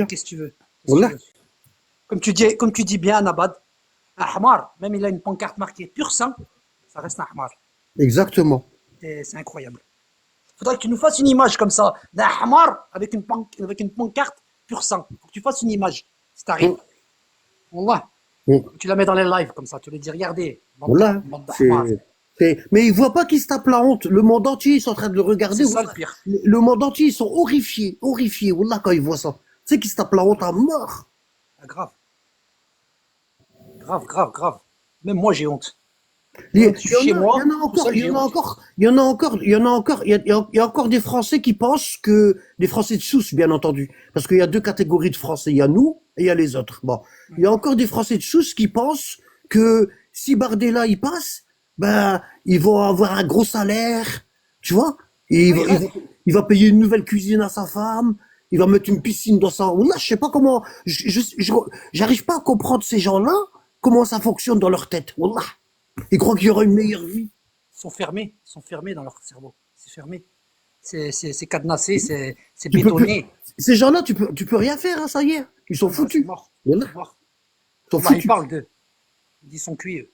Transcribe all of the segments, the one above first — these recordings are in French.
خويا Qu'est-ce que tu veux? Qu'est-ce que tu والله. veux? Comme tu dis bien, Nabad, un hamar, même il a une pancarte marquée pur sang, ça reste un hamar. Exactement. C'est incroyable. Faudrait que tu nous fasses une image comme ça, d'un hamar avec une pancarte pur sang. Faut que tu fasses une image, si t'arrives. Mm, Wallah. mm. Tu la mets dans les lives comme ça, tu les dis, regardez, Voilà. bande de hamar. Mais ils voient pas qu'ils se tapent la honte. Le monde entier, ils sont en train de le regarder. C'est ça le Wallah. pire. Le monde entier, ils sont horrifiés. Horrifiés. Wallah, quand ils voient ça. Tu sais qu'ils se tapent la honte à mort. Ah, grave, grave, grave, grave. Même moi j'ai honte. Il Même y je suis chez il y en moi, a tout encore, seul, il y j'ai en a honte. encore, il y en a encore, il y en a encore, il y a encore des Français qui pensent que, des Français de souche, bien entendu. Parce qu'il y a deux catégories de Français. Il y a nous et il y a les autres. Bon. Il y a encore des Français de souche qui pensent que si Bardella il passe, ben, ils vont avoir un gros salaire. Tu vois? Et Oui, rêve. il va payer une nouvelle cuisine à sa femme. Il va mettre une piscine dans sa, là, je sais pas comment, j'arrive pas à comprendre ces gens-là, comment ça fonctionne dans leur tête. Wallah. Ils croient qu'il y aura une meilleure vie. Ils sont fermés dans leur cerveau. C'est fermé. C'est cadenassé, c'est Tu peux plus, bétonné. ces gens-là, tu peux rien faire, hein, ça y est. Ils sont Ouais, c'est foutus. mort. Voilà. C'est mort. Ils sont Allah, il foutus. parle d'eux. Il dit son cuit, eux.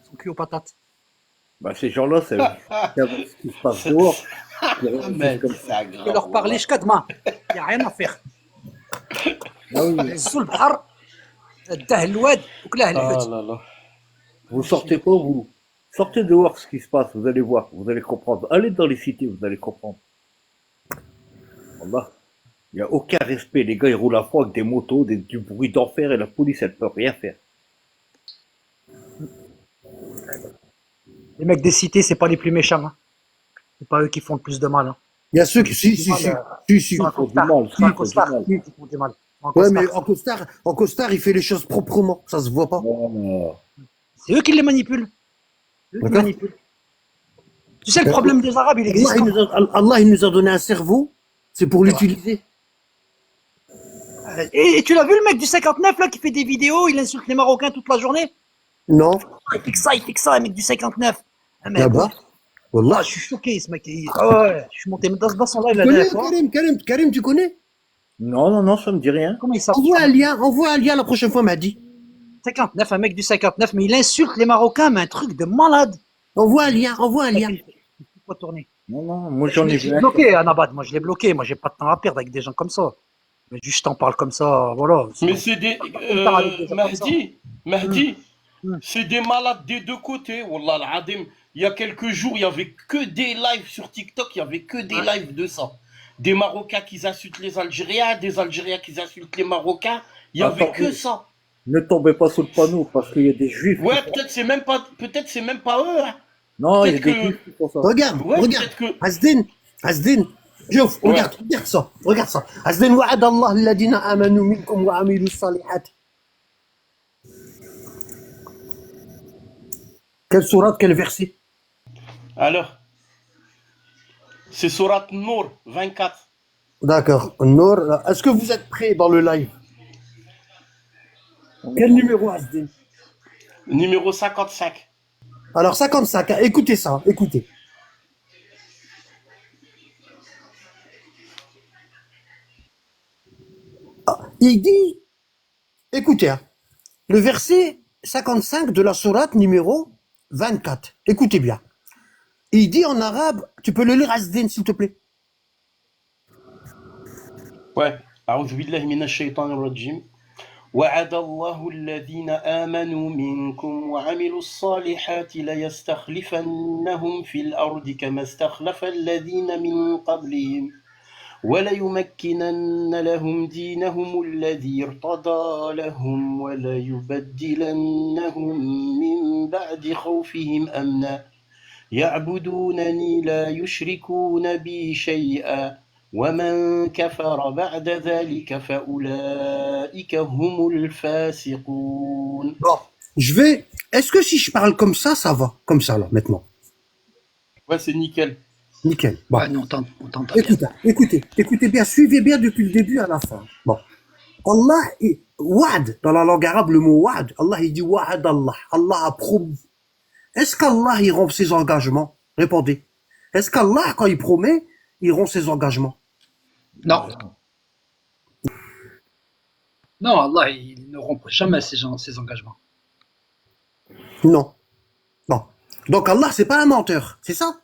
Son cuit aux patates. Bah, ces gens-là, c'est ce qui se passe dehors. Qui réagissent Ahmed, comme c'est ça. Tu peux leur grave, parler wallah. شكد il n'y a rien à faire. Ah oui, هزوا البحر داه الواد وكلاه Ah الحوت. là là. vous sortez pas, vous. Sortez dehors ce qui se passe, vous allez voir, vous allez comprendre. Allez dans les cités, vous allez comprendre. Wallah. Il n'y a aucun respect. Les gars, ils roulent à fond avec des motos, du bruit d'enfer et la police, elle peut rien faire. Les mecs des cités, c'est pas les plus méchants. Hein. C'est pas eux qui font le plus de mal. Hein. Il y a ceux qui, si, Du si, mal, si, si, si. sont un Ils font du costard. mal, Sont si, un ils font du costard. mal. Ils font du mal. En Ouais, mais costard. En costard, il fait les choses proprement. Ça se voit pas. Non, C'est eux qui les manipulent. C'est eux qui D'accord? manipulent. Tu sais, le problème des Arabes, il existe comment? Allah, il nous a donné un cerveau. C'est pour C'est vrai. l'utiliser. Et tu l'as vu le mec du 59 là qui fait des vidéos, il insulte les Marocains toute la journée? Non? Il fait que ça, un mec du 59. Un mec, Là-bas? ah, Wallah. je suis choqué ce mec. Ah ouais, je suis monté dans son live Tu la connais, dernière fois. Karim, tu connais? non, ça me dit rien. Comment il s'appelle? Envoie un lien la prochaine fois, m'a dit. 59, un mec du 59, mais il insulte les Marocains, mais un truc de malade. Envoie un lien. Il faut tourner. Non, moi Je j'en ai l'ai vu un. bloqué, Anabad, moi je l'ai bloqué, moi j'ai pas de temps à perdre avec des gens comme ça. Mais juste t'en parle comme ça, voilà. Mais c'est des. On parle avec des gens comme ça. Mahdi, Hmm. c'est des malades des deux côtés. Wallah al-Adim. Il y a quelques jours, il y avait que des lives sur TikTok, il y avait que des lives de ça. Des Marocains qui insultent les Algériens, des Algériens qui insultent les Marocains. Il y avait Attends, que ça. ne tombez pas sous le panneau parce qu'il y a des juifs. Ouais, peut-être c'est même pas eux. Hein. Non, il y a Peut-être des que. juifs qui font ça. Regarde, Ouais, regarde. peut-être que. Hasdin. Jouf, Ouais. regarde ça. Hasdin wa'ada Allah alladhina amanu minkum wa amilu salihat. Quelle sourate, quel verset? Alors, c'est Surat Nour 24. D'accord. Nour, est-ce que vous êtes prêts dans le live? Quel numéro, Hasdin? Numéro 55. Alors, 55, hein, écoutez ça, écoutez. Il dit, écoutez, hein, le verset 55 de la sourate numéro 24. Écoutez bien. Il dit en arabe, tu peux le lire, Hasdin, s'il te plaît. Ouais. أعوذ بالله من الشيطان الرجيم. وعد الله الذين آمنوا منكم وعملوا الصالحات ليستخلفنهم في الأرض كما استخلف الذين من قبلهم وليمكنن لهم دينهم الذي ارتضى لهم وليبدلنهم من بعد خوفهم أمنا يعبدونني لا يشركون بي شيئا ومن كفر بعد ذلك فأولئك هم الفاسقون. Bon, est-ce que si je parle comme ça va? Comme ça, là, maintenant. Ouais, c'est nickel. Nickel. Bon. Ouais, nous, on t'entend bien. Écoutez bien, suivez bien depuis le début à la fin. Bon. Allah, wa'ad, dans la langue arabe, le mot wa'ad, Allah, il dit wa'ad Allah. Allah a promis. Est-ce qu'Allah, il rompt ses engagements? Répondez. Est-ce qu'Allah, quand il promet, il rompt ses engagements? Non. Non, Allah, il ne rompt jamais ses engagements. Non. Bon. Donc Allah, c'est pas un menteur, c'est ça?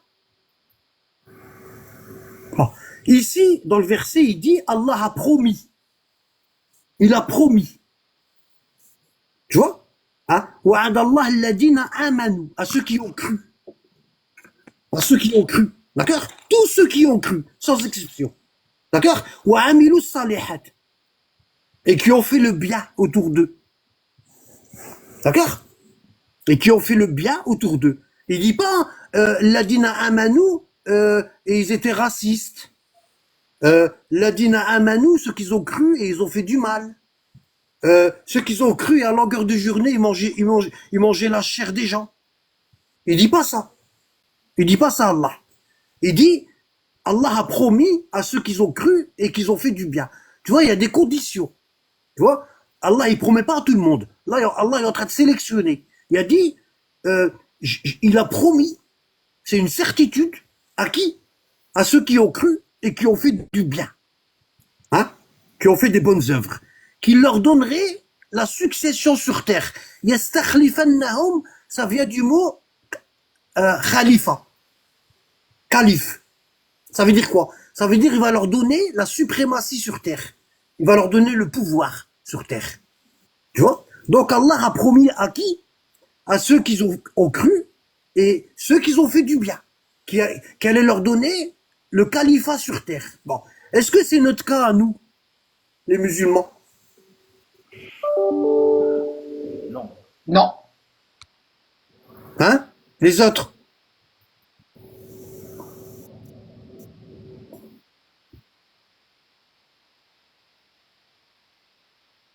Bon. Ici, dans le verset, il dit Allah a promis. Il a promis. Tu vois? Hein? Wa'ada Allah alladhina amanu, à ceux qui ont cru. À ceux qui ont cru. D'accord? Tous ceux qui ont cru, sans exception. D'accord? Wa amilu salihat. Et qui ont fait le bien autour d'eux. D'accord? Et qui ont fait le bien autour d'eux. Il dit pas, ladina amanu, et ils étaient racistes. Ladina amanu, ceux qui ont cru et ils ont fait du mal. Ceux qui ont cru et à longueur de journée, ils mangeaient la chair des gens. Il dit pas ça. Il dit pas ça, Allah. Il dit, Allah a promis à ceux qui ont cru et qui ont fait du bien. Tu vois, il y a des conditions. Tu vois, Allah, il promet pas à tout le monde. Là, Allah est en train de sélectionner. Il a dit, il a promis, c'est une certitude, à qui? À ceux qui ont cru et qui ont fait du bien. Hein? Qui ont fait des bonnes œuvres. Qu'il leur donnerait la succession sur terre. Yastakhlifannahum, ça vient du mot khalifa. Calife. Ça veut dire quoi? Ça veut dire il va leur donner la suprématie sur terre. Il va leur donner le pouvoir sur terre. Tu vois? Donc Allah a promis à qui? À ceux qui ont cru et ceux qui ont fait du bien. Qu'elle allait leur donner le califat sur terre. Bon. Est-ce que c'est notre cas à nous, les musulmans? Non. Non. Hein? Les autres?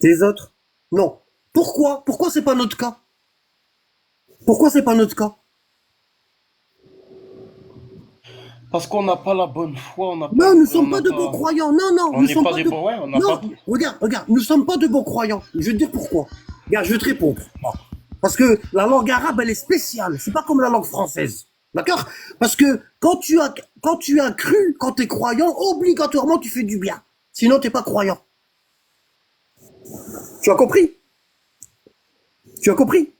Les autres? Non. Pourquoi? Pourquoi c'est pas notre cas? Pourquoi c'est pas notre cas? Parce qu'on n'a pas la bonne foi, on n'a pas, Non, nous ne on sommes n'a pas de pas- bons croyants. Non, non, on nous n'est sommes pas pas des de... bons, ouais, on n'a Non, pas. regarde, regarde, nous sommes pas de bons croyants. Je vais te dire pourquoi. Regarde, je vais te répondre. Parce que la langue arabe, elle est spéciale. C'est pas comme la langue française. D'accord? Parce que quand tu as cru, quand tu es croyant, obligatoirement tu fais du bien. Sinon, t'es pas croyant. Tu as compris? Tu as compris?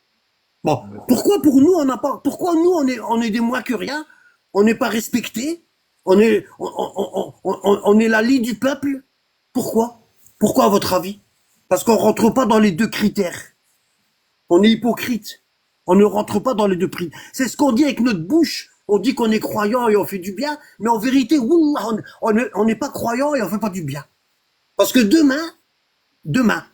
Bon, pourquoi pour nous on n'a pas, pourquoi nous on est des moins que rien, on n'est pas respecté, on est la lie du peuple. Pourquoi? Pourquoi à votre avis? Parce qu'on rentre pas dans les deux critères. On est hypocrite. On ne rentre pas dans les deux prix. C'est ce qu'on dit avec notre bouche. On dit qu'on est croyant et on fait du bien, mais en vérité, wallah, on n'est pas croyant et on fait pas du bien. Parce que demain,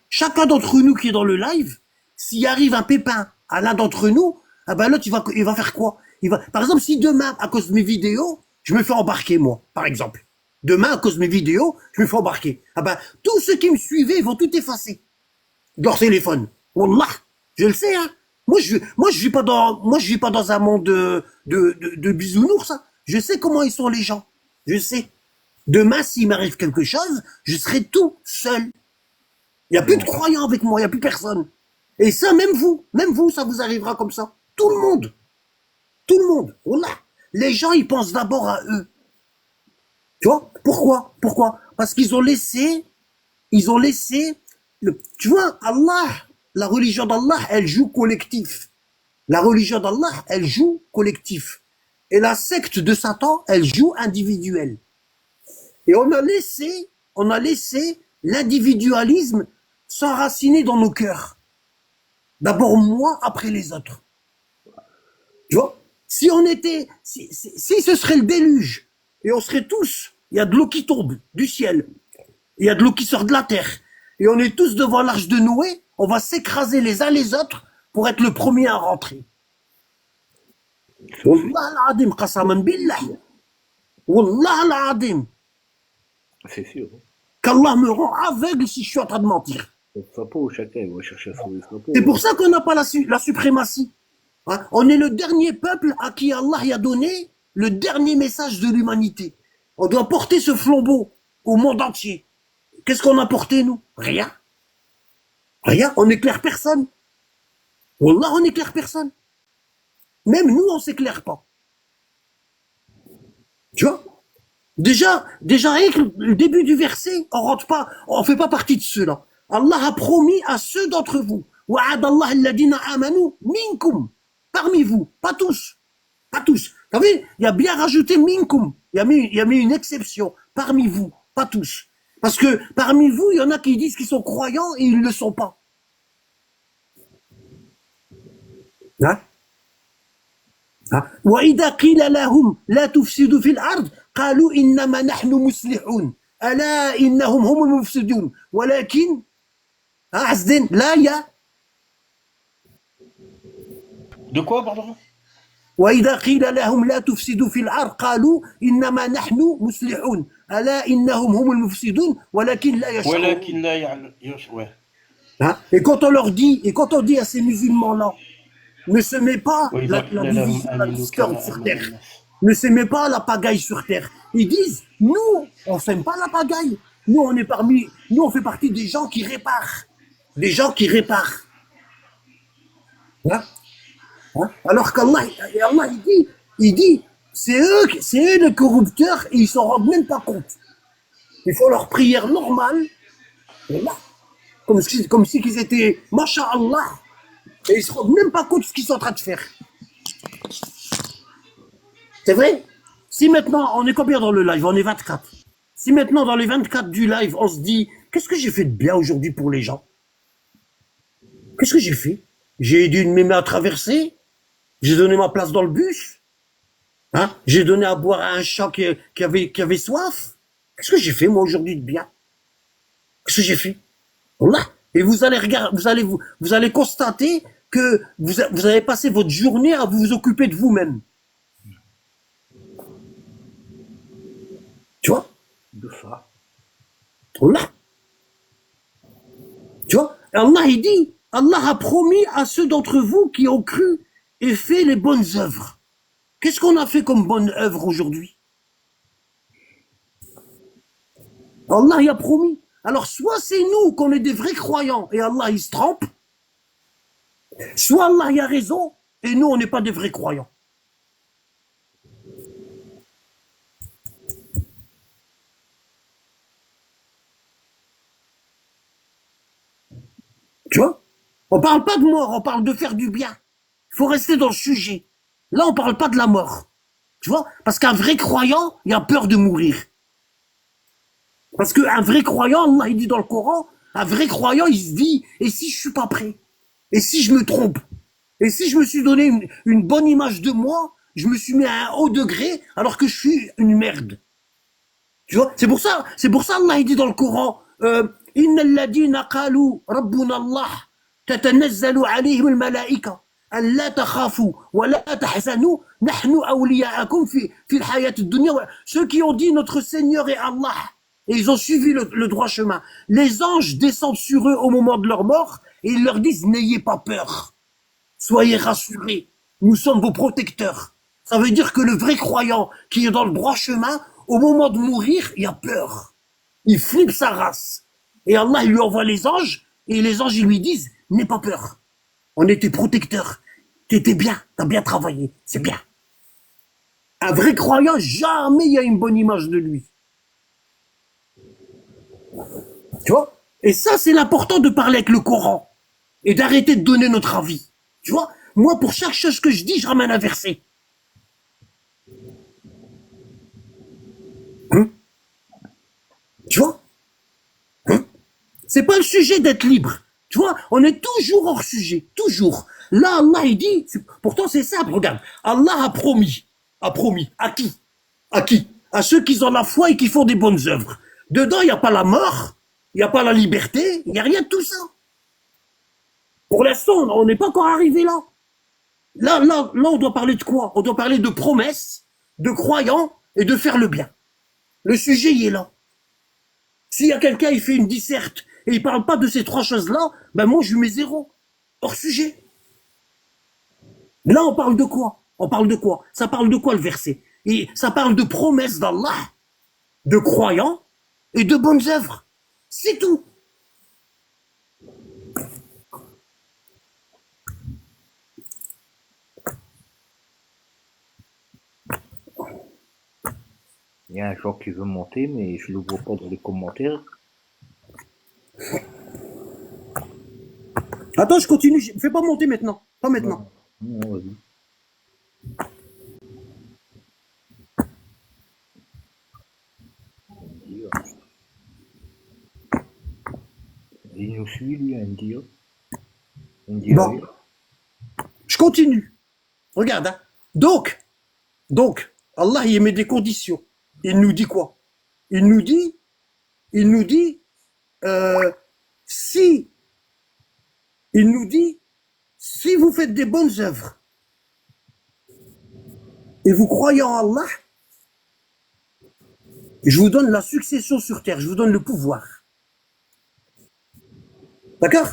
chacun d'entre nous qui est dans le live, s'il arrive un pépin à l'un d'entre nous, ah ben l'autre, il va faire quoi? Par exemple, si demain, à cause de mes vidéos, je me fais embarquer, moi, par exemple. Demain, à cause de mes vidéos, je me fais embarquer. Ah ben, tous ceux qui me suivaient, ils vont tout effacer de leur téléphone. Wallah, je le sais, hein. Moi, je vis pas dans un monde de bisounours, hein. Je sais comment ils sont les gens. Je sais. Demain, s'il m'arrive quelque chose, je serai tout seul. Il n'y a plus de croyants avec moi, il n'y a plus personne. Et ça, même vous, ça vous arrivera comme ça. Tout le monde. Tout le monde. Wallah. Les gens, ils pensent d'abord à eux. Tu vois? Pourquoi? Parce qu'ils ont laissé, tu vois, Allah, la religion d'Allah, elle joue collectif. La religion d'Allah, elle joue collectif. Et la secte de Satan, elle joue individuel. Et on a laissé l'individualisme s'enraciner dans nos cœurs. D'abord moi, après les autres. Tu vois? Si ce serait le déluge, et on serait tous, il y a de l'eau qui tombe du ciel, il y a de l'eau qui sort de la terre, et on est tous devant l'arche de Noé, on va s'écraser les uns les autres pour être le premier à rentrer. Wallah al-adim, qasaman billah. Wallah al-adim. C'est sûr. Qu'Allah me rend aveugle si je suis en train de mentir. Chapeau, chacun va chercher à sauver sa peau. C'est pour ça qu'on n'a pas la suprématie. Hein? On est le dernier peuple à qui Allah y a donné le dernier message de l'humanité. On doit porter ce flambeau au monde entier. Qu'est-ce qu'on a porté, nous? Rien. Rien, on n'éclaire personne. Wallah, on n'éclaire personne. Même nous, on s'éclaire pas. Tu vois? Déjà, avec le début du verset, on rentre pas, on fait pas partie de ceux-là. Allah a promis à ceux d'entre vous. Wa'ada Allah alladhina amanu minkum. Parmi vous, pas tous. Pas tous. T'as vu? Il a bien rajouté minkum. Il a mis une exception. Parmi vous, pas tous. Parce que parmi vous, il y en a qui disent qu'ils sont croyants et ils ne le sont pas. Hein? وإذا قيل لهم لا تفسدوا في الأرض قالوا إنما نحن مصلحون ألا إنهم هم المفسدون ولكن عزين لا يا De quoi, pardon? وإذا قيل لهم لا تفسدوا في الأرض قالوا إنما نحن مصلحون ألا إنهم هم المفسدون ولكن لا يشعرون. ولكن لا يعلم. Ouais. Hein? Et quand on leur dit, et quand on dit à ces musulmans-là, ne se met pas وإذا la قيل لهم division, la آمنوا discorde كما sur آمن terre. الناس. Ne se met pas la pagaille sur terre. Ils disent, nous, on s'aime pas la pagaille. Nous, on fait partie des gens qui réparent. Des gens qui réparent. Hein? Hein? Alors Allah, il dit, c'est eux les corrupteurs et ils s'en rendent même pas compte. Ils font leur prière normale. Voilà. Comme si qu'ils étaient, Masha'Allah. Et ils se rendent même pas compte de ce qu'ils sont en train de faire. C'est vrai? Si maintenant, on est combien dans le live? On est 24. Si maintenant, dans les 24 du live, on se dit, qu'est-ce que j'ai fait de bien aujourd'hui pour les gens? Qu'est-ce que j'ai fait? J'ai aidé une mémé à traverser? J'ai donné ma place dans le bus? Hein? J'ai donné à boire à un chat qui avait soif? Qu'est-ce que j'ai fait, moi, aujourd'hui de bien? Qu'est-ce que j'ai fait? Voilà. Et vous allez regarder, vous allez constater que vous avez passé votre journée à vous occuper de vous-même. Tu vois? De ça. Allah. Tu vois? Allah, il dit, Allah a promis à ceux d'entre vous qui ont cru et fait les bonnes œuvres. Qu'est-ce qu'on a fait comme bonne œuvre aujourd'hui? Allah y a promis. Alors, soit c'est nous qu'on est des vrais croyants et Allah, il se trompe, soit Allah y a raison et nous, on n'est pas des vrais croyants. Tu vois? On parle pas de mort, on parle de faire du bien. Il faut rester dans le sujet. Là, on parle pas de la mort. Tu vois? Parce qu'un vrai croyant, il a peur de mourir. Parce qu'un vrai croyant, Allah il dit dans le Coran, un vrai croyant, il se dit, et si je suis pas prêt? Et si je me trompe? Et si je me suis donné une bonne image de moi, je me suis mis à un haut degré alors que je suis une merde. Tu vois? C'est pour ça, Allah il dit dans le Coran, إن الذين قالوا ربنا الله تتنزل عليهم الملائكة أن لا تخافوا ولا تحزنوا نحن أولياءكم في الحياة الدنيا. Ceux qui ont dit notre Seigneur est Allah et ils ont suivi le droit chemin. Les anges descendent sur eux au moment de leur mort et ils leur disent n'ayez pas peur, soyez rassurés, nous sommes vos protecteurs. Ça veut dire que le vrai croyant qui est dans le droit chemin, au moment de mourir, il a peur. Il flippe sa race. Et Allah, il lui envoie les anges, et les anges, ils lui disent, n'aie pas peur. On était protecteurs. T'étais bien, t'as bien travaillé, c'est bien. Un vrai croyant, jamais il y a une bonne image de lui. Tu vois? Et ça, c'est l'important de parler avec le Coran. Et d'arrêter de donner notre avis. Tu vois? Moi, pour chaque chose que je dis, je ramène un verset. Tu vois? C'est pas le sujet d'être libre. Tu vois, on est toujours hors sujet. Toujours. Là, Allah, il dit, pourtant c'est simple, regarde. Allah a promis. A promis. À qui? À qui? À ceux qui ont la foi et qui font des bonnes œuvres. Dedans, il n'y a pas la mort, il n'y a pas la liberté, il n'y a rien de tout ça. Pour l'instant, on n'est pas encore arrivé là. Là, on doit parler de quoi? On doit parler de promesses, de croyants et de faire le bien. Le sujet, il est là. S'il y a quelqu'un, il fait une disserte et il parle pas de ces trois choses-là, ben moi, je lui mets 0. Hors sujet. Là, on parle de quoi? On parle de quoi? Ça parle de quoi, le verset? Et ça parle de promesses d'Allah, de croyants et de bonnes œuvres. C'est tout. Il y a un genre qui veut monter, mais je le vois pas dans les commentaires. Attends, je continue. Fais pas monter maintenant. Pas maintenant. Non, vas-y. Il nous suit, lui, India. India. Bon, je continue. Regarde, hein. Donc, Allah, il met des conditions. Il nous dit quoi? Il nous dit, si, il nous dit, si vous faites des bonnes œuvres et vous croyez en Allah, je vous donne la succession sur terre, je vous donne le pouvoir. D'accord?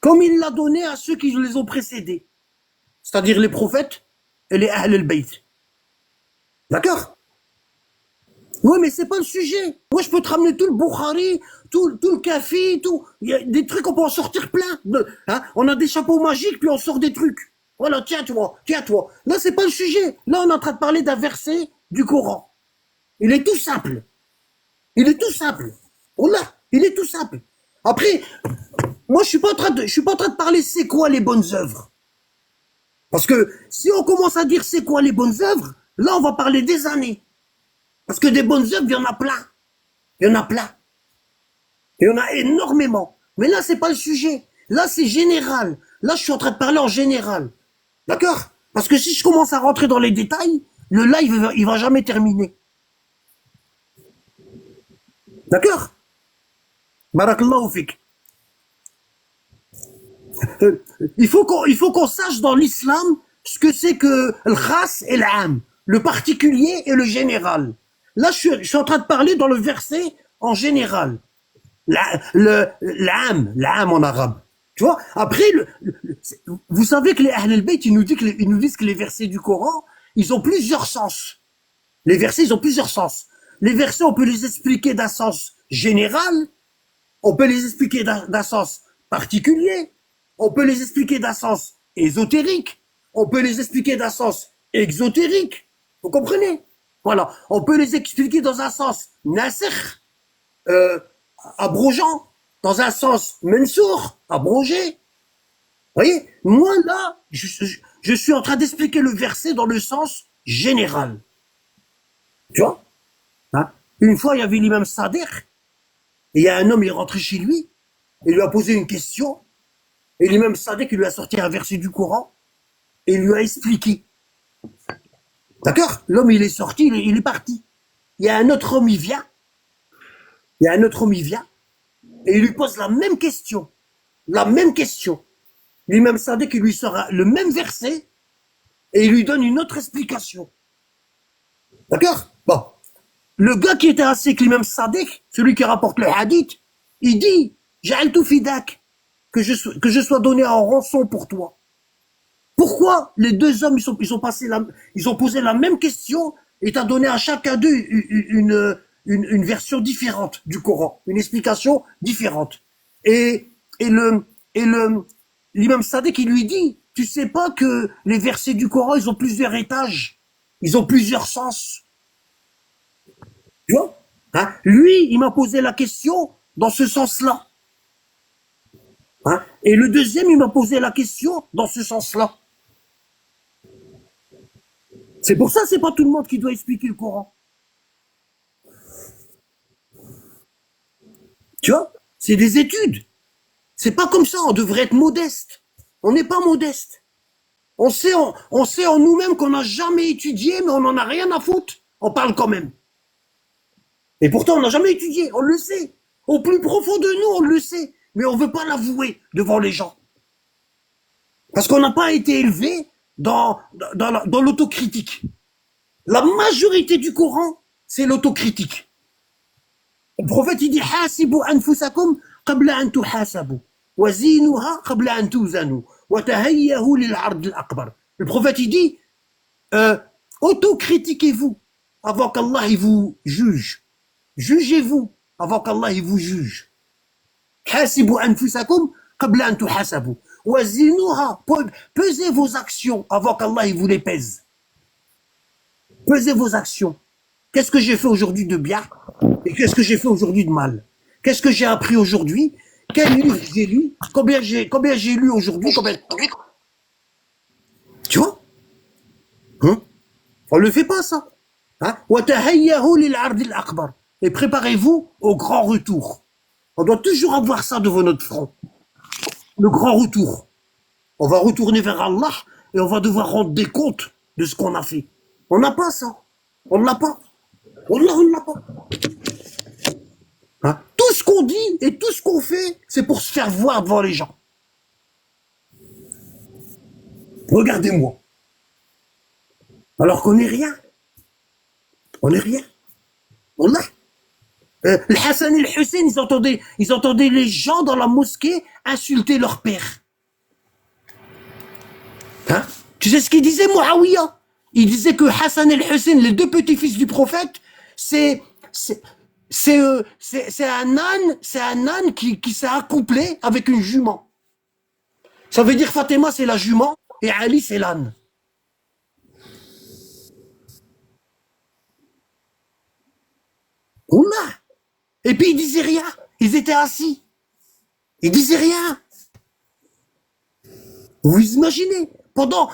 Comme il l'a donné à ceux qui les ont précédés, c'est-à-dire les prophètes et les Ahl al-Bayt. D'accord? Oui, mais c'est pas le sujet. Moi, je peux te ramener tout le Bukhari, tout le Kafi, tout. Il y a des trucs, on peut en sortir plein. Hein? On a des chapeaux magiques, puis on sort des trucs. Voilà, tiens-toi. Là, c'est pas le sujet. Là, on est en train de parler d'un verset du Coran. Il est tout simple. Wallah, il est tout simple. Après, moi, je suis pas en train de parler c'est quoi les bonnes œuvres. Parce que si on commence à dire c'est quoi les bonnes œuvres, là, on va parler des années. Parce que des bonnes œuvres, il y en a plein. Il y en a énormément. Mais là, c'est pas le sujet. Là, c'est général. Là, je suis en train de parler en général. D'accord? Parce que si je commence à rentrer dans les détails, le live, il va jamais terminer. D'accord? Barakallahu fik. Il faut qu'on sache dans l'islam ce que c'est que le khas et l'am, le particulier et le général. Là, je suis en train de parler dans le verset en général. L'am en arabe. Tu vois? Après, vous savez que les Ahl al-Bayt, ils nous disent que les versets du Coran, ils ont plusieurs sens. Les versets, ils ont plusieurs sens. Les versets, on peut les expliquer d'un sens général, on peut les expliquer d'un sens particulier, on peut les expliquer d'un sens ésotérique, on peut les expliquer d'un sens exotérique. Vous comprenez? Voilà. On peut les expliquer dans un sens nasikh, abrogeant, dans un sens mensour, abrogé. Vous voyez? Moi, là, je suis en train d'expliquer le verset dans le sens général. Tu vois? Hein? Une fois, il y avait l'imam Sadiq, et il y a un homme, il est rentré chez lui, il lui a posé une question, et l'imam Sadiq, il lui a sorti un verset du Coran, et il lui a expliqué. D'accord? L'homme, il est sorti, il est parti. Il y a un autre homme, il vient, et il lui pose la même question. L'imam Sadiq, il lui sort le même verset, et il lui donne une autre explication. D'accord? Bon. Le gars qui était assis avec l'imam Sadiq, celui qui rapporte le hadith, il dit, Ja'altu fidak, que je sois donné en rançon pour toi. Pourquoi les deux hommes, ils ont posé la même question et t'as donné à chacun d'eux une version différente du Coran, une explication différente. Et l'imam Sadiq, il lui dit, tu sais pas que les versets du Coran, ils ont plusieurs étages, ils ont plusieurs sens. Tu vois? Hein? Lui, il m'a posé la question dans ce sens-là. Hein? Et le deuxième, il m'a posé la question dans ce sens-là. C'est pour ça que c'est pas tout le monde qui doit expliquer le Coran. Tu vois? C'est des études. C'est pas comme ça, on devrait être modeste. On n'est pas modeste. On sait en nous-mêmes qu'on n'a jamais étudié, mais on n'en a rien à foutre. On parle quand même. Et pourtant, on n'a jamais étudié, on le sait. Au plus profond de nous, on le sait. Mais on ne veut pas l'avouer devant les gens. Parce qu'on n'a pas été élevé dans l'autocritique. La majorité du Coran, c'est l'autocritique. Le prophète, il dit, Hasibu anfusakum qabla an tuhasabu. Wa zinuha qabla an tuzanu. Wa tahayyahu lil ard al-akbar. Le prophète, il dit, autocritiquez-vous avant qu'Allah vous juge. Jugez-vous avant qu'Allah vous juge. Hasibu anfusakum qabla an tuhasabu. Wa zinuha. Pesez vos actions avant qu'Allah vous les pèse. Pesez vos actions. Qu'est-ce que j'ai fait aujourd'hui de bien et qu'est-ce que j'ai fait aujourd'hui de mal? Qu'est-ce que j'ai appris aujourd'hui? quel livre j'ai lu, combien j'ai lu aujourd'hui, tu vois, hein? On le fait pas, ça. Hein? وتهيئوا للعرض الأكبر. Et préparez-vous au grand retour. On doit toujours avoir ça devant notre front. Le grand retour. On va retourner vers Allah et on va devoir rendre des comptes de ce qu'on a fait. On n'a pas ça. On ne l'a pas. On ne l'a pas. Hein? Tout ce qu'on dit et tout ce qu'on fait, c'est pour se faire voir devant les gens. Regardez-moi. Alors qu'on n'est rien. On n'est rien. On a. Le Hassan et le Hussein, ils entendaient les gens dans la mosquée insulter leur père. Hein? Tu sais ce qu'il disait, Muawiyah? Il disait que Hassan et le Hussein, les deux petits-fils du prophète, c'est un âne qui s'est accouplé avec une jument. Ça veut dire Fatima, c'est la jument et Ali, c'est l'âne. Oula! Et puis ils disaient rien. Ils étaient assis. Ils disaient rien. Vous imaginez? Pendant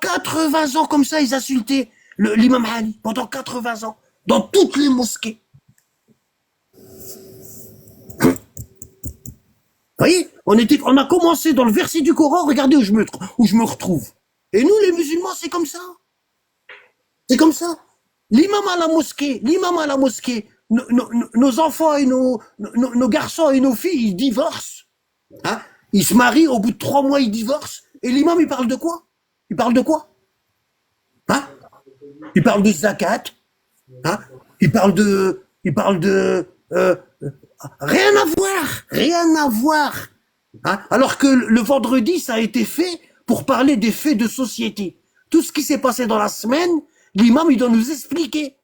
80 ans comme ça, ils insultaient l'imam Ali. Pendant 80 ans. Dans toutes les mosquées. Vous voyez? On a commencé dans le verset du Coran, regardez où je me retrouve. Et nous, les musulmans, c'est comme ça. C'est comme ça. L'imam à la mosquée, nos enfants et nos garçons et nos filles, ils divorcent. Hein? Ils se marient, au bout de 3 mois, ils divorcent. Et l'imam, il parle de quoi? Il parle de quoi? Hein? Il parle de zakat. Hein? Il parle de rien à voir. Hein? Alors que le vendredi, ça a été fait pour parler des faits de société. Tout ce qui s'est passé dans la semaine, l'imam, il doit nous expliquer.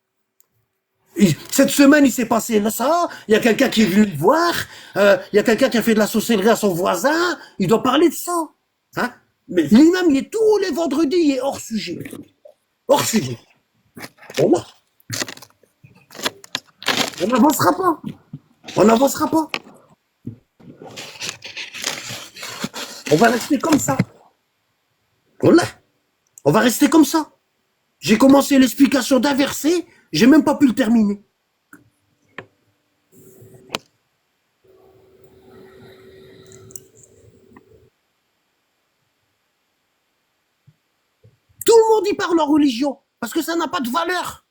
Cette semaine, il s'est passé ça, il y a quelqu'un qui est venu le voir, il y a quelqu'un qui a fait de la sorcellerie à son voisin, il doit parler de ça. Hein? Mais l'imam, il est tous les vendredis, il est hors sujet. Hors sujet. Bon, on n'avancera pas. On n'avancera pas. On va rester comme ça. Voilà. On va rester comme ça. J'ai commencé l'explication d'un verset, j'ai même pas pu le terminer. Tout le monde y parle en religion, parce que ça n'a pas de valeur.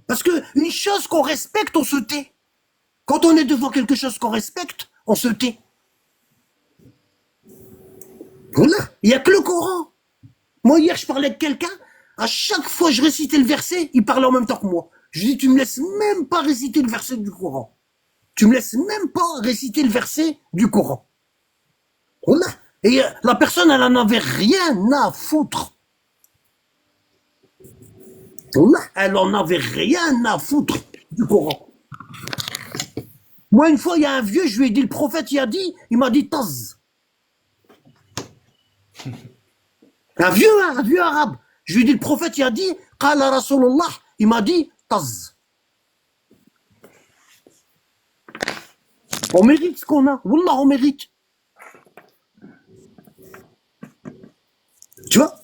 Parce que une chose qu'on respecte, on se tait. Quand on est devant quelque chose qu'on respecte, on se tait. Voilà. Il n'y a que le Coran. Moi, hier, je parlais avec quelqu'un. À chaque fois que je récitais le verset, il parlait en même temps que moi. Je dis, tu me laisses même pas réciter le verset du Coran. Tu me laisses même pas réciter le verset du Coran. Voilà. Et la personne, elle en avait rien à foutre. Voilà. Elle en avait rien à foutre du Coran. Moi, une fois, il y a un vieux, je lui ai dit, le prophète, il m'a dit, Taz. Un vieux arabe. Je lui ai dit, le prophète, il a dit, Qala Rasulullah, il m'a dit, Taz. On mérite ce qu'on a. Wallah, on mérite. Tu vois?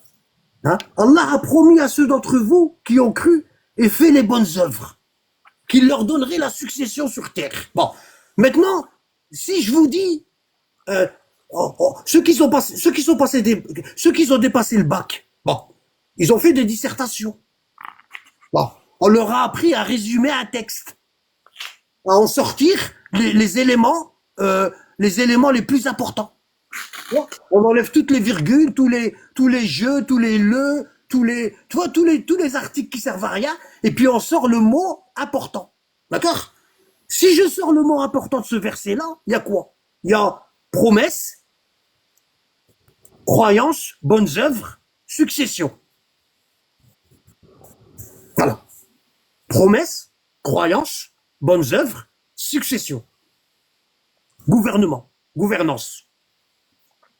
Hein? Allah a promis à ceux d'entre vous qui ont cru et fait les bonnes œuvres qu'il leur donnerait la succession sur terre. Bon, maintenant, si je vous dis, ceux qui ont dépassé le bac, bon, ils ont fait des dissertations. Bon, on leur a appris à résumer un texte, à en sortir les éléments les plus importants. On enlève toutes les virgules, tous les jeux, tous les tous les articles qui servent à rien, et puis on sort le mot important. D'accord? Si je sors le mot important de ce verset-là, il y a quoi? Il y a promesse, croyance, bonnes œuvres, succession. Voilà. Promesse, croyance, bonnes œuvres, succession. Gouvernement, gouvernance.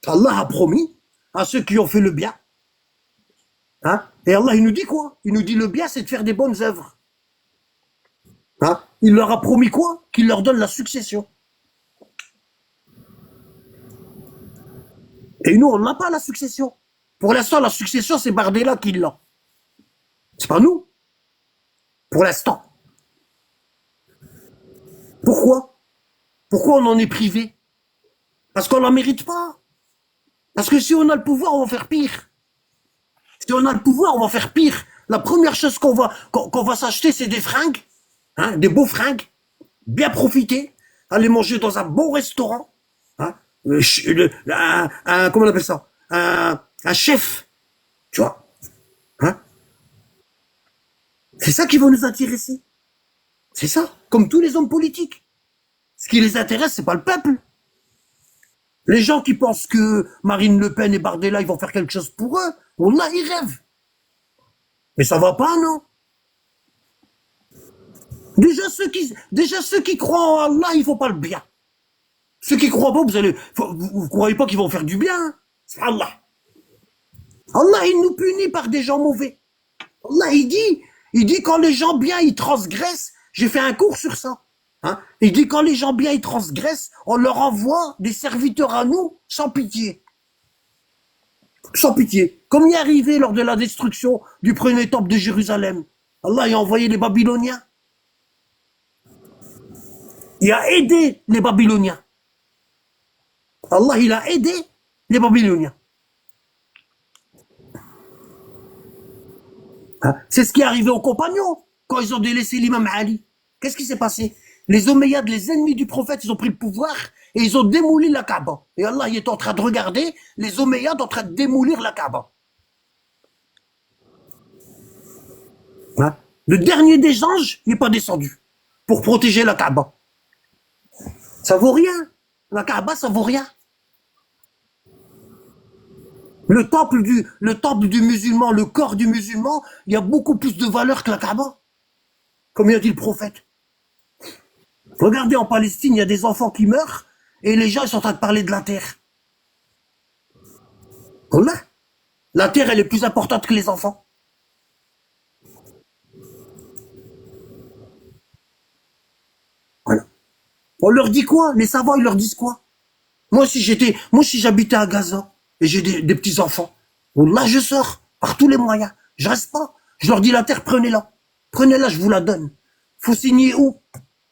Allah a promis à ceux qui ont fait le bien. Hein? Et Allah, il nous dit quoi? Il nous dit le bien, c'est de faire des bonnes œuvres. Hein? Il leur a promis quoi? Qu'il leur donne la succession. Et nous, on n'a pas la succession. Pour l'instant, la succession, c'est Bardella qui l'a. C'est pas nous. Pour l'instant. Pourquoi? Pourquoi on en est privé? Parce qu'on n'en mérite pas. Parce que si on a le pouvoir, on va faire pire. Si on a le pouvoir, on va faire pire. La première chose qu'on va s'acheter, c'est des fringues, hein, des beaux fringues, bien profiter, aller manger dans un bon restaurant, hein, comment on appelle ça, un chef, tu vois, hein. C'est ça qui va nous intéresser. C'est ça, comme tous les hommes politiques. Ce qui les intéresse, c'est pas le peuple. Les gens qui pensent que Marine Le Pen et Bardella, ils vont faire quelque chose pour eux, wallah, ils rêvent. Mais ça va pas, non? Déjà ceux qui croient en Allah, ils font pas le bien. Ceux qui croient pas, vous croyez pas qu'ils vont faire du bien, hein? C'est Allah. Allah, il nous punit par des gens mauvais. Allah, il dit quand les gens bien, ils transgressent, j'ai fait un cours sur ça. Hein? Il dit quand les gens bien, ils transgressent, on leur envoie des serviteurs à nous, sans pitié. Sans pitié. Comme il est arrivé lors de la destruction du premier temple de Jérusalem. Allah a envoyé les Babyloniens. Il a aidé les Babyloniens. Allah, il a aidé les Babyloniens. Hein? C'est ce qui est arrivé aux compagnons quand ils ont délaissé l'imam Ali. Qu'est-ce qui s'est passé? Les Omeyyades, les ennemis du prophète, ils ont pris le pouvoir et ils ont démoli la Kaaba. Et Allah, il est en train de regarder les Omeyyades en train de démolir la Kaaba. Hein? Le dernier des anges n'est pas descendu pour protéger la Kaaba. Ça vaut rien. La Kaaba, ça vaut rien. Le temple du musulman, le corps du musulman, il y a beaucoup plus de valeur que la Kaaba. Comme il a dit le prophète. Regardez, en Palestine, il y a des enfants qui meurent et les gens ils sont en train de parler de la terre. Voilà. La terre, elle est plus importante que les enfants. Voilà. On leur dit quoi? Les savants, ils leur disent quoi? Moi, si j'habitais à Gaza et j'ai des petits enfants, là, je sors par tous les moyens. Je reste pas. Je leur dis la terre, prenez-la. Prenez-la, je vous la donne. Faut signer où?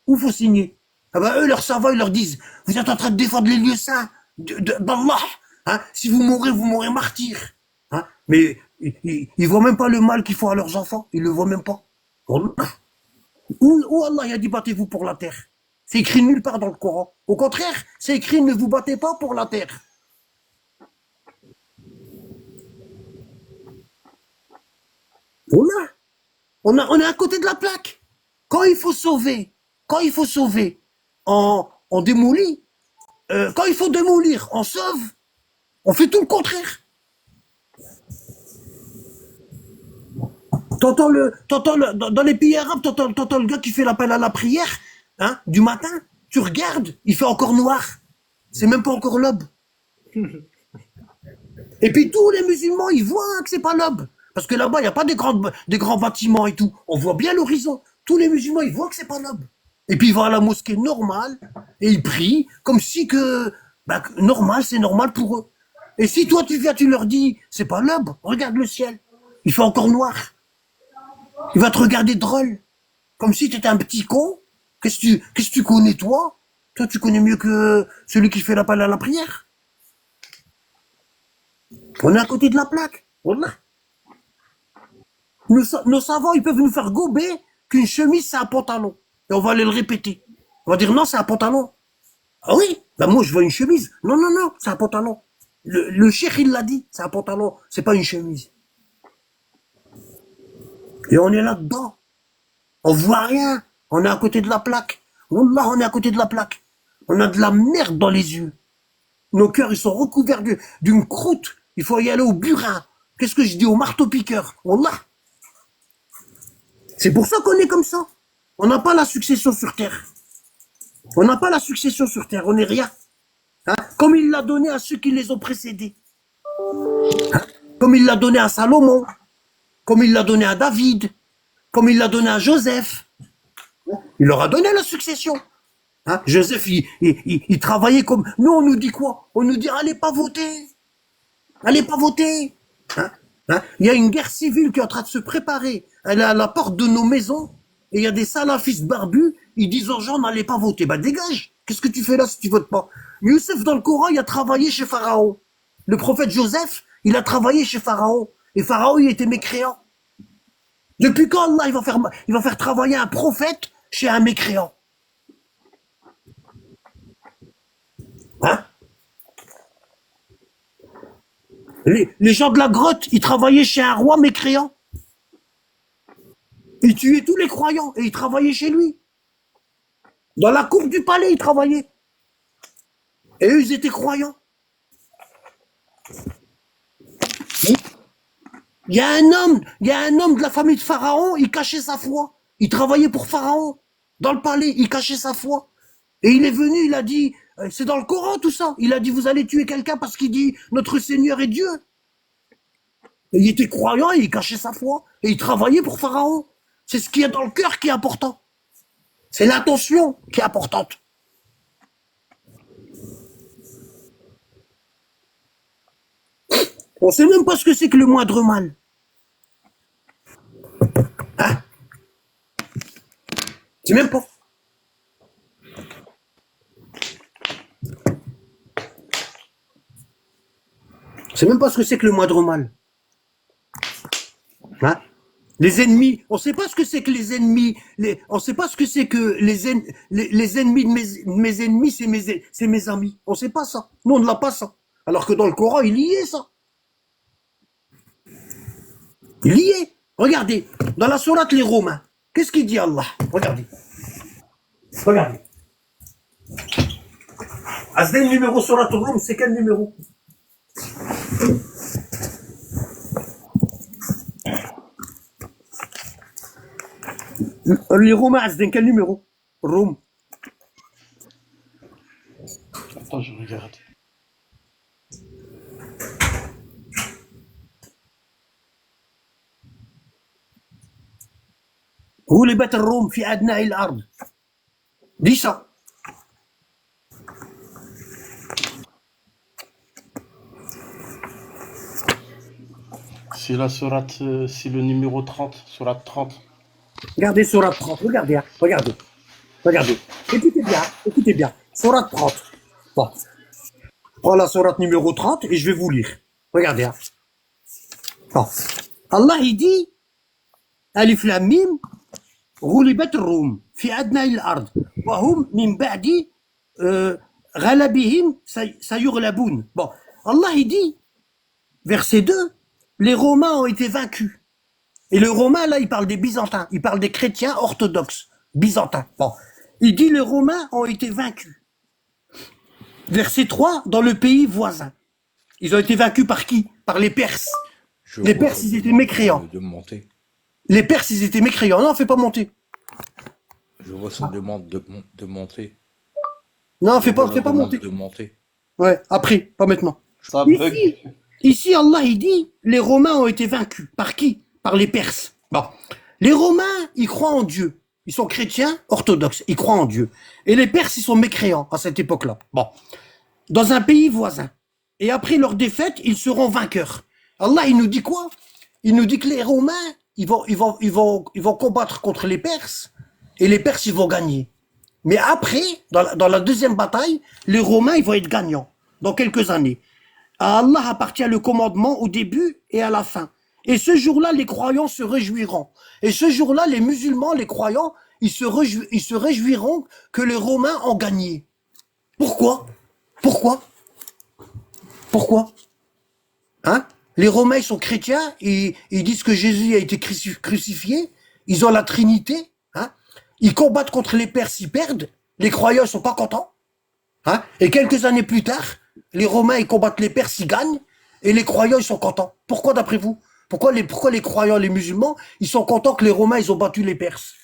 Où faut signer? Ah ben, eux, leurs savants, ils leur disent, vous êtes en train de défendre les lieux saints d'Allah. Hein? Si vous mourrez martyr. Hein? Mais ils voient même pas le mal qu'ils font à leurs enfants. Ils le voient même pas. Où Allah il a dit, battez-vous pour la terre. C'est écrit nulle part dans le Coran. Au contraire, c'est écrit, ne vous battez pas pour la terre. Voilà. On est à côté de la plaque. Quand il faut sauver, on démolit. Quand il faut démolir, on sauve. On fait tout le contraire. Dans les pays arabes, t'entends le gars qui fait l'appel à la prière, hein, du matin, tu regardes, il fait encore noir. C'est même pas encore l'aube. Et puis tous les musulmans, ils voient que c'est pas l'aube. Parce que là-bas, il n'y a pas des grands bâtiments et tout. On voit bien l'horizon. Tous les musulmans, ils voient que c'est pas l'aube. Et puis ils vont à la mosquée normale et ils prient comme si que normal, c'est normal pour eux. Et si toi tu viens, tu leur dis, c'est pas l'aube, regarde le ciel, il fait encore noir. Il va te regarder drôle, comme si tu étais un petit con. Qu'est-ce que tu connais toi? Toi tu connais mieux que celui qui fait l'appel à la prière. On est à côté de la plaque. Wallah. Nos savants, ils peuvent nous faire gober qu'une chemise c'est un pantalon. Et on va aller le répéter. On va dire non, c'est un pantalon. Ah oui, moi je vois une chemise. Non, c'est un pantalon. Le cheikh il l'a dit, c'est un pantalon, c'est pas une chemise. Et on est là-dedans. On voit rien. On est à côté de la plaque. Wallah, on est à côté de la plaque. On a de la merde dans les yeux. Nos cœurs, ils sont recouverts d'une croûte. Il faut y aller au burin. Qu'est-ce que je dis au marteau-piqueur? Wallah. C'est pour ça qu'on est comme ça. On n'a pas la succession sur terre. On n'a pas la succession sur terre. On n'est rien. Hein? Comme il l'a donné à ceux qui les ont précédés. Hein? Comme il l'a donné à Salomon. Comme il l'a donné à David. Comme il l'a donné à Joseph. Il leur a donné la succession. Hein? Joseph, il travaillait comme... Nous, on nous dit quoi? On nous dit, allez pas voter. Allez pas voter. Hein? Hein? Il y a une guerre civile qui est en train de se préparer. Elle est à la porte de nos maisons. Et il y a des salafistes barbus. Ils disent aux gens, n'allez pas voter. Bah dégage. Qu'est-ce que tu fais là si tu votes pas? Youssef, dans le Coran, il a travaillé chez Pharaon. Le prophète Joseph, il a travaillé chez Pharaon. Et Pharaon, il était mécréant. Depuis quand Allah, il va faire travailler un prophète chez un mécréant? Hein? Les gens de la grotte, ils travaillaient chez un roi mécréant. Ils tuaient tous les croyants et ils travaillaient chez lui. Dans la cour du palais, ils travaillaient. Et eux, ils étaient croyants. Il y a un homme de la famille de Pharaon, il cachait sa foi. Il travaillait pour Pharaon. Dans le palais, il cachait sa foi. Et il est venu, il a dit, c'est dans le Coran tout ça. Il a dit, vous allez tuer quelqu'un parce qu'il dit, notre Seigneur est Dieu. Et il était croyant et il cachait sa foi. Et il travaillait pour Pharaon. C'est ce qu'il y a dans le cœur qui est important. C'est l'intention qui est importante. On sait même pas ce que c'est que le moindre mal. Hein? C'est même pas. C'est même pas ce que c'est que le moindre mal. Hein? Les ennemis, on sait pas ce que c'est que les ennemis, on sait pas ce que c'est que les ennemis de mes ennemis, c'est mes amis. On sait pas ça. Nous, on ne l'a pas ça. Alors que dans le Coran, il y est ça. Il y est. Regardez, dans la sourate les Romains, qu'est-ce qu'il dit Allah? Regardez. Regardez. Asdin numéro sourate Rum, c'est quel numéro? Les Romains, Asdin, quel numéro? Rum. Attends, je regarde. غلبت الروم في أدنى الأرض. Dis ça. C'est la sourate, c'est le numéro 30, sourate 30. Regardez Sourate 30, regardez, hein, regardez. Regardez. Écoutez bien. Sourate 30. Bon. Prends la sourate numéro 30 et je vais vous lire. Regardez. Hein. Bon. Allah, il dit, Alif Lam Mim, غلبت الروم في أدنى الأرض وهم من بعد غلبهم سيغلبون. Bon, Allah il dit, verset 2, les Romains ont été vaincus. Et le Romain là, il parle des Byzantins, il parle des chrétiens orthodoxes byzantins. Bon, il dit les Romains ont été vaincus. Verset 3, dans le pays voisin. Ils ont été vaincus par qui? Par les Perses. Les Perses, ils étaient mécréants. De monter. Les Perses, ils étaient mécréants. Non, fais pas monter. Je vois ça demande de monter. Non, fais pas monter. De monter. Ouais, après, pas maintenant. Ça bug. Ici, Allah, il dit, les Romains ont été vaincus. Par qui? Par les Perses. Bon. Les Romains, ils croient en Dieu. Ils sont chrétiens orthodoxes. Ils croient en Dieu. Et les Perses, ils sont mécréants à cette époque-là. Bon. Dans un pays voisin. Et après leur défaite, ils seront vainqueurs. Allah, il nous dit quoi? Il nous dit que les Romains, ils vont combattre contre les Perses. Et les Perses, ils vont gagner. Mais après, dans la deuxième bataille, les Romains, ils vont être gagnants. Dans quelques années. À Allah appartient le commandement au début et à la fin. Et ce jour-là, les croyants se réjouiront. Et ce jour-là, les musulmans, les croyants, ils se réjouiront que les Romains ont gagné. Pourquoi? Hein? Les Romains, ils sont chrétiens, ils disent que Jésus a été crucifié, ils ont la Trinité, hein? Ils combattent contre les Perses, ils perdent, les croyants sont pas contents, hein? Et quelques années plus tard, les Romains, ils combattent les Perses, ils gagnent, et les croyants, ils sont contents. Pourquoi d'après vous? Pourquoi les croyants, les musulmans, ils sont contents que les Romains, ils ont battu les Perses?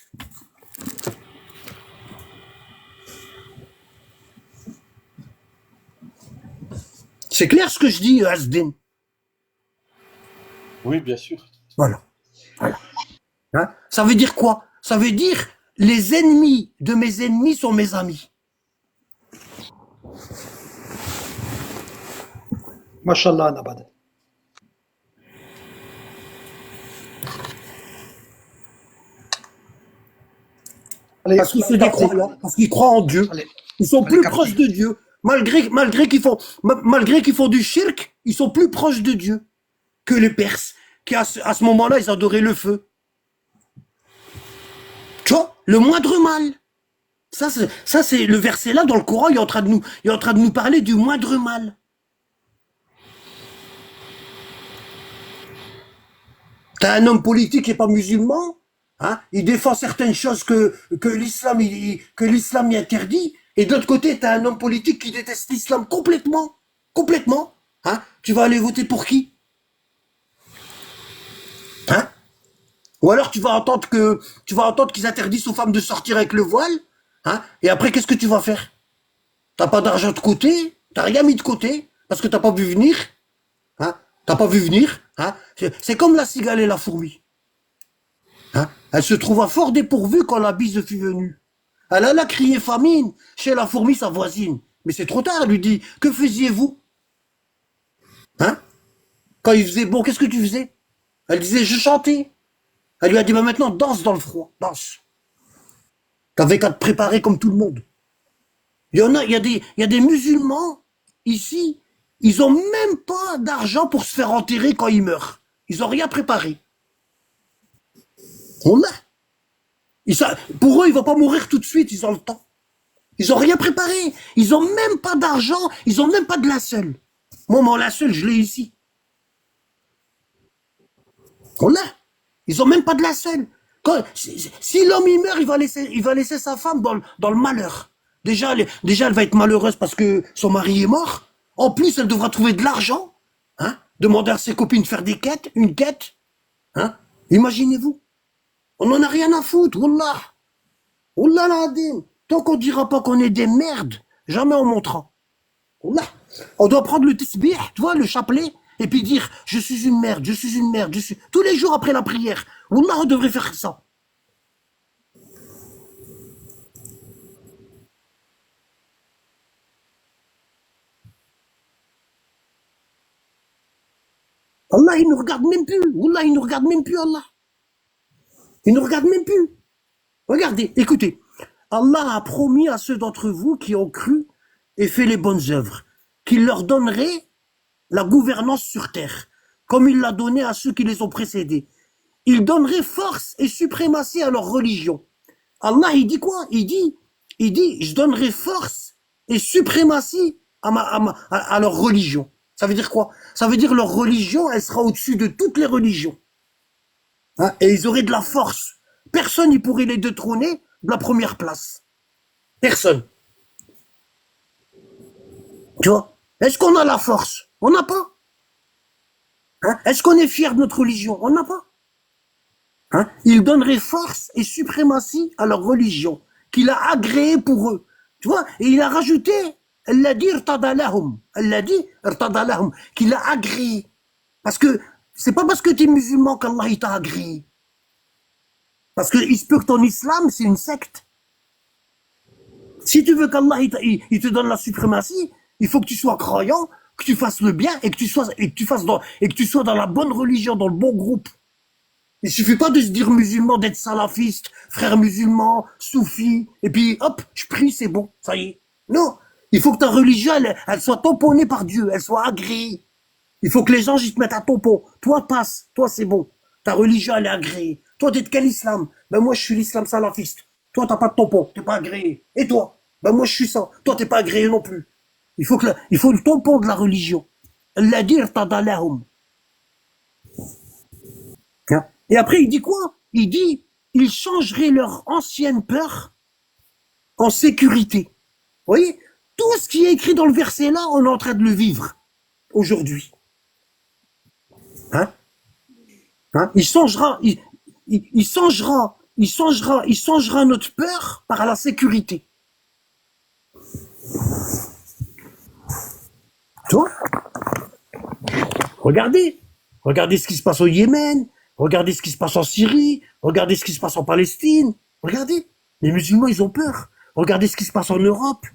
C'est clair ce que je dis, Asdin? Oui, bien sûr. Voilà. Hein? Ça veut dire quoi? Ça veut dire les ennemis de mes ennemis sont mes amis. Mashallah, Nabad. Allez, Parce que c'est des croyants, parce qu'ils croient en Dieu. allez, Ils sont allez, plus captez. proches de Dieu. Malgré qu'ils font du shirk, ils sont plus proches de Dieu que les Perses, qui à ce moment-là, ils adoraient le feu. Tu vois, le moindre mal. Ça, c'est le verset là dans le Coran, il est en train de nous parler du moindre mal. T'as un homme politique qui est pas musulman, hein, il défend certaines choses que l'islam y interdit, et de l'autre côté, t'as un homme politique qui déteste l'islam complètement, hein. Tu vas aller voter pour qui, hein? Ou alors tu vas entendre qu'ils interdisent aux femmes de sortir avec le voile, hein, et après qu'est-ce que tu vas faire? T'as pas d'argent de côté, t'as rien mis de côté parce que t'as pas vu venir. Hein? T'as pas vu venir, hein? C'est comme la cigale et la fourmi. Hein? Elle se trouva fort dépourvue quand la bise fut venue. Elle alla crier famine chez la fourmi, sa voisine. Mais c'est trop tard, elle lui dit, que faisiez-vous? Hein? Quand il faisait bon, qu'est-ce que tu faisais? Elle disait, je chantais. Elle lui a dit, bah maintenant, danse dans le froid, danse. T'avais qu'à te préparer comme tout le monde. Il y a des musulmans, ici, ils ont même pas d'argent pour se faire enterrer quand ils meurent. Ils ont rien préparé. On l'a. Pour eux, ils vont pas mourir tout de suite, ils ont le temps. Ils ont rien préparé. Ils ont même pas d'argent, ils ont même pas de linceul. Moi, mon linceul, je l'ai ici. On l'a. Ils ont même pas de linceul. Si l'homme il meurt, il va laisser sa femme dans le malheur. Déjà, elle va être malheureuse parce que son mari est mort. En plus, elle devra trouver de l'argent, hein, demander à ses copines de faire une quête, hein. Imaginez-vous. On n'en a rien à foutre, wallah. Wallah l'adim. Tant qu'on dira pas qu'on est des merdes, jamais on montera. Wallah. On doit prendre le tisbih, tu vois, le chapelet, et puis dire, je suis une merde, tous les jours après la prière. Wallah, on devrait faire ça. Allah, il nous regarde même plus. Wallah, il nous regarde même plus, Allah. Il nous regarde même plus. Regardez, écoutez. Allah a promis à ceux d'entre vous qui ont cru et fait les bonnes œuvres qu'il leur donnerait la gouvernance sur terre, comme il l'a donné à ceux qui les ont précédés. Il donnerait force et suprématie à leur religion. Allah, il dit quoi? Il dit, je donnerai force et suprématie à leur religion. Ça veut dire quoi? Ça veut dire leur religion, elle sera au-dessus de toutes les religions. Hein? Et ils auraient de la force. Personne n'y pourrait les détrôner de la première place. Personne. Tu vois? Est-ce qu'on a la force? On n'a pas. Hein? Est-ce qu'on est fier de notre religion? On n'a pas. Hein? Il donnerait force et suprématie à leur religion, qu'il a agréée pour eux. Tu vois? Et il a rajouté, elle l'a dit, qu'il a agréé. Parce que c'est pas parce que tu es musulman qu'Allah il t'a agréé. Parce que il se peut que ton islam, c'est une secte. Si tu veux qu'Allah il te donne la suprématie, il faut que tu sois croyant, que tu fasses le bien et que tu sois dans la bonne religion, dans le bon groupe. Il suffit pas de se dire musulman, d'être salafiste, frère musulman, soufi, et puis hop, je prie, c'est bon, ça y est. Non, il faut que ta religion, elle soit tamponnée par Dieu, elle soit agréée. Il faut que les gens, ils te mettent à tampon. Toi, passe, toi, c'est bon. Ta religion, elle est agréée. Toi, t'es de quel islam? Ben moi, je suis l'islam salafiste. Toi, t'as pas de tampon, t'es pas agréé. Et toi? Ben moi, je suis ça. Toi, t'es pas agréé non plus. Il faut le tampon de la religion. Al-ladir tadalahum. Et après, il dit quoi? Il dit, ils changeraient leur ancienne peur en sécurité. Vous voyez? Tout ce qui est écrit dans le verset là, on est en train de le vivre aujourd'hui. Hein? Hein? Il changera notre peur par la sécurité. Tu vois? Regardez ce qui se passe au Yémen, regardez ce qui se passe en Syrie, regardez ce qui se passe en Palestine. Regardez, les musulmans, ils ont peur. Regardez ce qui se passe en Europe.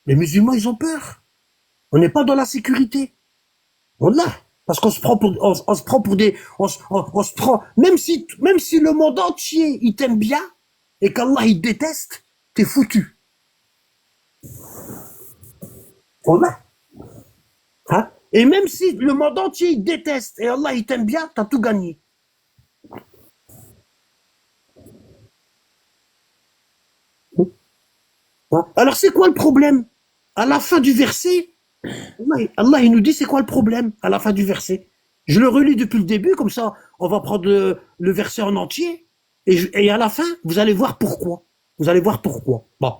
Les musulmans, ils ont peur. On n'est pas dans la sécurité. On l'a. Parce qu'on se prend même si le monde entier, il t'aime bien, et qu'Allah il déteste, t'es foutu. Voilà. Hein? Et même si le monde entier il déteste et Allah il t'aime bien, t'as tout gagné. Hein? Alors c'est quoi le problème? À la fin du verset, Allah il nous dit c'est quoi le problème à la fin du verset. Je le relis depuis le début, comme ça on va prendre le verset en entier et à la fin vous allez voir pourquoi. Vous allez voir pourquoi. Bon.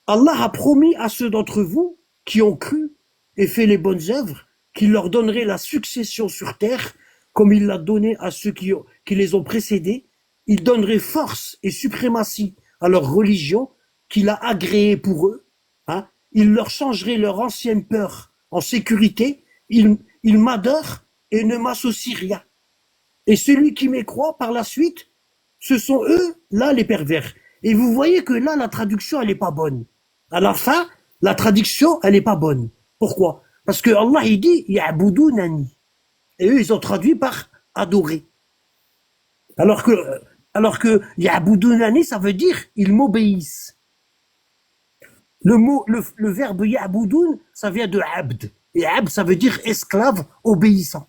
Allah a promis à ceux d'entre vous qui ont cru et fait les bonnes œuvres qu'il leur donnerait la succession sur terre comme il l'a donné à ceux qui les ont précédés. Il donnerait force et suprématie à leur religion qu'il a agréée pour eux. Hein. Il leur changerait leur ancienne peur en sécurité. Il m'adore et ne m'associe rien. Et celui qui mécroit par la suite, ce sont eux, là, les pervers. Et vous voyez que là, la traduction, elle n'est pas bonne. À la fin, la traduction, elle n'est pas bonne. Pourquoi? Parce que Allah, il dit, Ya'budunani. Et eux, ils ont traduit par adorer. Alors que Ya'budunani, ça veut dire, ils m'obéissent. Le verbe Ya'budun, ça vient de abd. Et abd, ça veut dire esclave obéissant.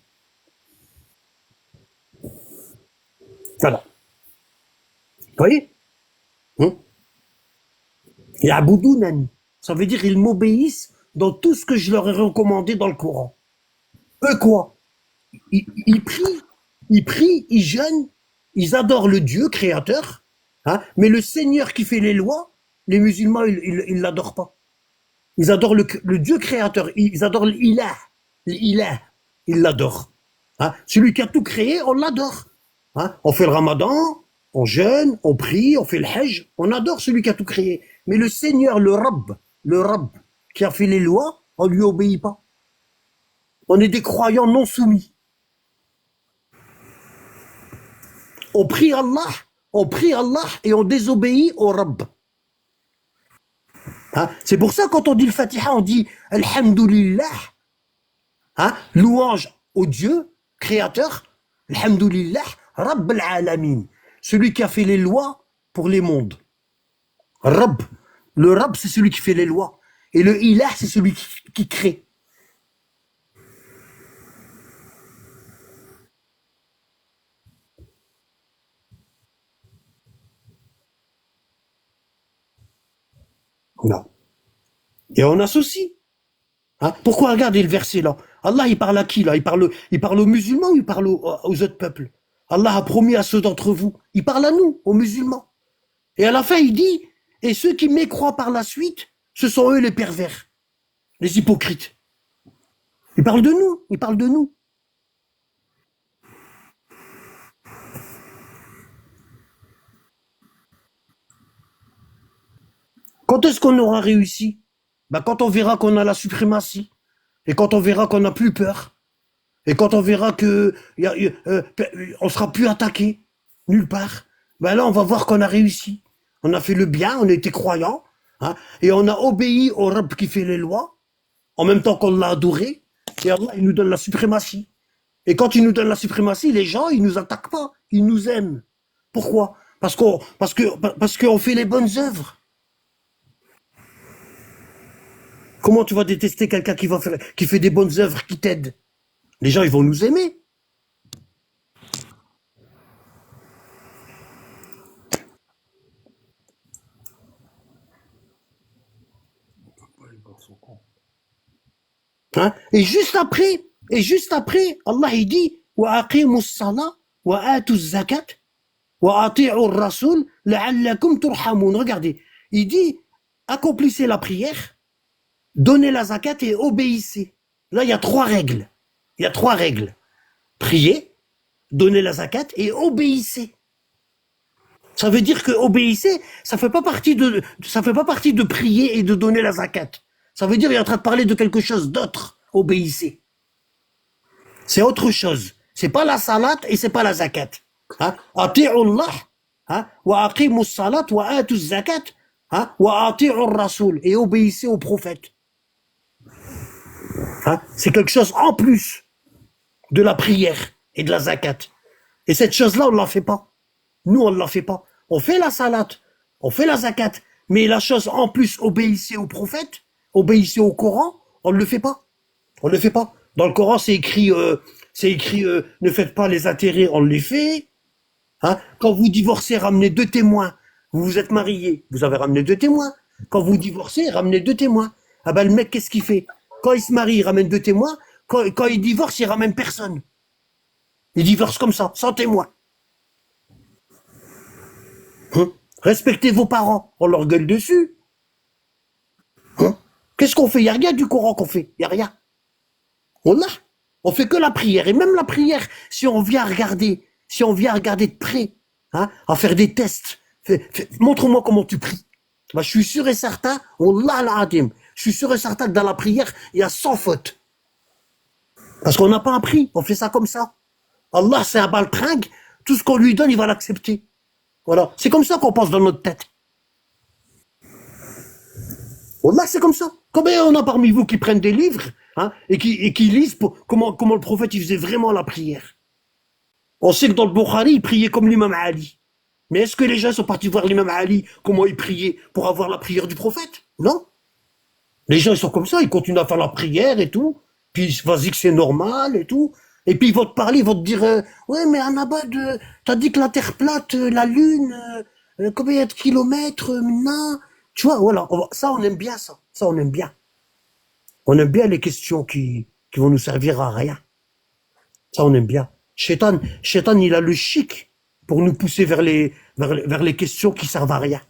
Voilà. Vous voyez? Ya'budunani. Ça veut dire ils m'obéissent dans tout ce que je leur ai recommandé dans le Coran. Eux quoi? Ils prient, ils jeûnent, ils adorent le Dieu créateur, hein, mais le Seigneur qui fait les lois, les musulmans, ils l'adorent pas. Ils adorent le Dieu créateur, ils adorent l'ilah, ils l'adorent. Hein. Celui qui a tout créé, on l'adore. Hein. On fait le ramadan, on jeûne, on prie, on fait le hajj, on adore celui qui a tout créé. Mais le Seigneur, le Rabb, qui a fait les lois, on lui obéit pas. On est des croyants non soumis. On prie Allah et on désobéit au Rabb. Hein? C'est pour ça quand on dit le Fatiha, on dit Alhamdulillah, hein? Louange au Dieu créateur, Alhamdulillah, Rabb al-Alamin, celui qui a fait les lois pour les mondes. Rabb, le Rabb c'est celui qui fait les lois et le Ilah c'est celui qui crée. Non. Et on associe. Hein? Pourquoi regardez le verset là? Allah il parle à qui là? Il parle aux musulmans ou il parle aux autres peuples? Allah a promis à ceux d'entre vous. Il parle à nous, aux musulmans. Et à la fin il dit, et ceux qui mécroient par la suite, ce sont eux les pervers, les hypocrites. Il parle de nous. Quand est-ce qu'on aura réussi? Ben quand on verra qu'on a la suprématie. Et quand on verra qu'on n'a plus peur. Et quand on verra que on sera plus attaqué nulle part. Ben là, on va voir qu'on a réussi. On a fait le bien, on a été croyants. Hein, et on a obéi au Rabb qui fait les lois. En même temps qu'on l'a adoré. Et Allah, il nous donne la suprématie. Et quand il nous donne la suprématie, les gens, ils nous attaquent pas. Ils nous aiment. Pourquoi? Parce qu'on fait les bonnes œuvres. Comment tu vas détester quelqu'un qui fait des bonnes œuvres, qui t'aide? Les gens, ils vont nous aimer. Hein? Et juste après, Allah il dit wa aqimus salat wa atuz zakat wa ati'ur rasul la'allakum turhamun. Regardez, il dit accomplissez la prière, donnez la zakat et obéissez. Là, il y a trois règles. Priez, donnez la zakat et obéissez. Ça veut dire que obéissez, ça fait pas partie de prier et de donner la zakat. Ça veut dire qu'il est en train de parler de quelque chose d'autre. Obéissez. C'est autre chose. C'est pas la salat et c'est pas la zakat. Hein? Ati'ullah, hein? Wa aqimus salat wa atuz zakat, hein? Wa ati'ur rasul, et obéissez au prophète. Hein? C'est quelque chose en plus de la prière et de la zakat. Et cette chose-là, on ne la fait pas. Nous, on ne la fait pas. On fait la salat, on fait la zakat. Mais la chose, en plus, obéissez au prophète, obéissez au Coran, on ne le fait pas. On ne le fait pas. Dans le Coran, c'est écrit, ne faites pas les intérêts, on les fait. Hein? Quand vous divorcez, ramenez 2 témoins. Vous vous êtes mariés, vous avez ramené 2 témoins. Quand vous divorcez, ramenez 2 témoins. Ah ben le mec, qu'est-ce qu'il fait? Quand il se marie, il ramène 2 témoins. Quand il divorce, il ramène personne. Il divorce comme ça, sans témoin. Hein? Respectez vos parents, on leur gueule dessus. Hein? Qu'est-ce qu'on fait? Il n'y a rien du Coran qu'on fait. Il n'y a rien. On fait que la prière. Et même la prière, si on vient regarder de près, hein, à faire des tests, montre-moi comment tu pries. Bah, je suis sûr et certain, Wallah al-Adim, je suis sûr et certain que dans la prière, il y a 100 fautes. Parce qu'on n'a pas appris, on fait ça comme ça. Allah, c'est un baltringue, tout ce qu'on lui donne, il va l'accepter. Voilà, c'est comme ça qu'on pense dans notre tête. Wallah, c'est comme ça. Combien on a parmi vous qui prennent des livres, hein, et qui lisent comment le prophète il faisait vraiment la prière. On sait que dans le Bukhari, il priait comme l'imam Ali. Mais est-ce que les gens sont partis voir l'imam Ali, comment il priait pour avoir la prière du prophète? Non. Les gens, ils sont comme ça, ils continuent à faire la prière et tout. Puis, vas-y que c'est normal et tout. Et puis, ils vont te parler, ils vont te dire, ouais, mais Anabad, t'as dit que la Terre plate, la Lune, combien il y a de kilomètres, maintenant? Tu vois, voilà. Ça, on aime bien ça. Ça, on aime bien. On aime bien les questions qui vont nous servir à rien. Ça, on aime bien. Shaitan, il a le chic pour nous pousser vers les questions qui servent à rien.